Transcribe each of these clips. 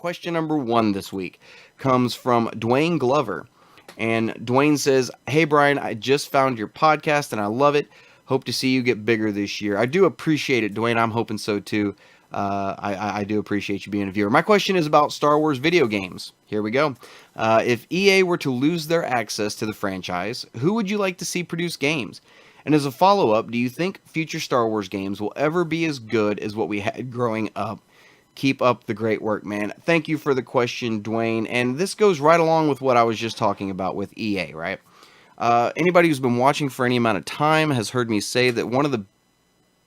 Question number 1 this week comes from Dwayne Glover. And Dwayne says, "Hey Brian, I just found your podcast and I love it. Hope to see you get bigger this year." I do appreciate it, Dwayne. I'm hoping so too. I do appreciate you being a viewer. My question is about Star Wars video games. Here we go. If EA were to lose their access to the franchise, who would you like to see produce games? And as a follow-up, do you think future Star Wars games will ever be as good as what we had growing up? Keep up the great work, man. Thank you for the question, Dwayne. And this goes right along with what I was just talking about with EA, right? Anybody who's been watching for any amount of time has heard me say that one of the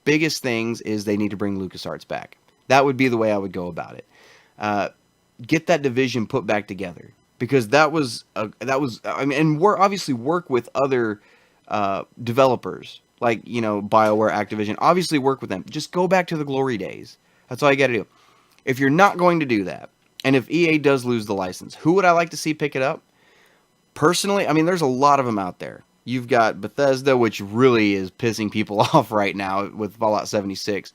biggest things is they need to bring LucasArts back. That would be the way I would go about it. Get that division put back together, because I mean, and we're obviously work with other developers like, BioWare, Activision. Obviously work with them. Just go back to the glory days. That's all you got to do. If you're not going to do that, and if EA does lose the license, who would I like to see pick it up? Personally, I mean, there's a lot of them out there. You've got Bethesda, which really is pissing people off right now with Fallout 76.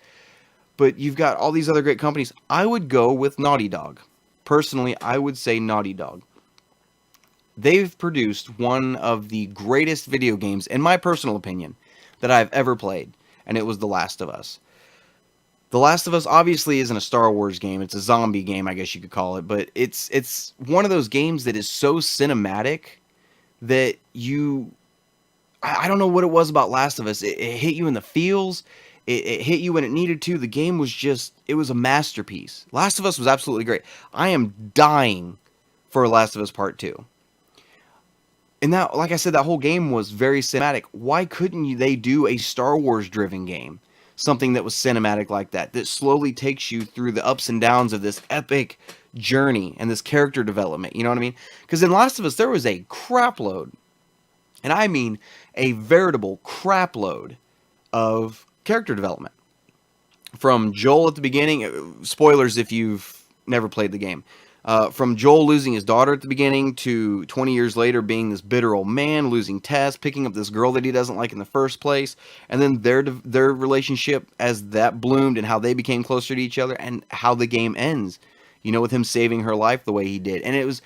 But you've got all these other great companies. I would go with Naughty Dog. Personally, I would say Naughty Dog. They've produced one of the greatest video games, in my personal opinion, that I've ever played, and it was The Last of Us. The Last of Us obviously isn't a Star Wars game. It's a zombie game, I guess you could call it. But it's one of those games that is so cinematic that I don't know what it was about Last of Us. It hit you in the feels. It hit you when it needed to. The game was it was a masterpiece. Last of Us was absolutely great. I am dying for Last of Us Part 2. And that, like I said, that whole game was very cinematic. Why couldn't they do a Star Wars-driven game? Something that was cinematic like that slowly takes you through the ups and downs of this epic journey and this character development. You know what I mean? Because in Last of Us, there was a crap load, and I mean a veritable crap load of character development. From Joel at the beginning, spoilers if you've never played the game, from Joel losing his daughter at the beginning to 20 years later being this bitter old man, losing Tess, picking up this girl that he doesn't like in the first place, and then their relationship as that bloomed and how they became closer to each other, and how the game ends, with him saving her life the way he did. And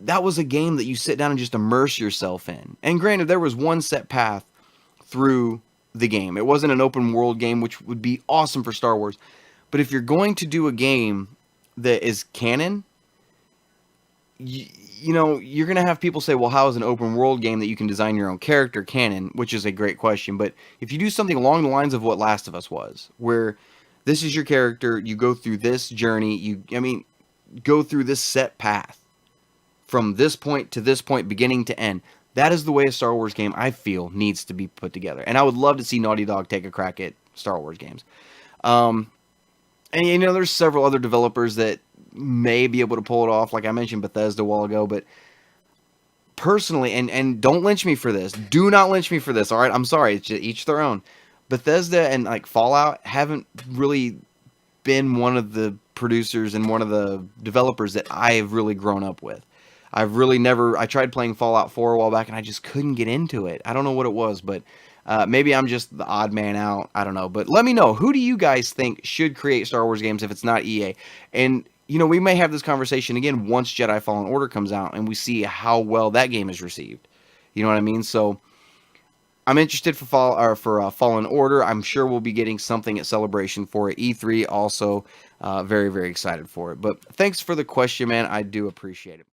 that was a game that you sit down and just immerse yourself in. And granted, there was one set path through the game. It wasn't an open world game, which would be awesome for Star Wars. But if you're going to do a game that is canon, you're going to have people say, well, how is an open world game that you can design your own character canon? Which is a great question. But if you do something along the lines of what Last of Us was, where this is your character, you go through this journey, go through this set path from this point to this point, beginning to end. That is the way a Star Wars game, I feel, needs to be put together. And I would love to see Naughty Dog take a crack at Star Wars games. And there's several other developers that may be able to pull it off. Like I mentioned Bethesda a while ago. But personally, and don't lynch me for this. Do not lynch me for this, all right? I'm sorry. It's just each their own. Bethesda and like Fallout haven't really been one of the producers and one of the developers that I have really grown up with. I tried playing Fallout 4 a while back, and I just couldn't get into it. I don't know what it was, but maybe I'm just the odd man out. I don't know. But let me know, who do you guys think should create Star Wars games if it's not EA? And, we may have this conversation again once Jedi Fallen Order comes out, and we see how well that game is received. You know what I mean? So I'm interested for Fallen Order. I'm sure we'll be getting something at Celebration for it. E3 also very, very excited for it. But thanks for the question, man. I do appreciate it.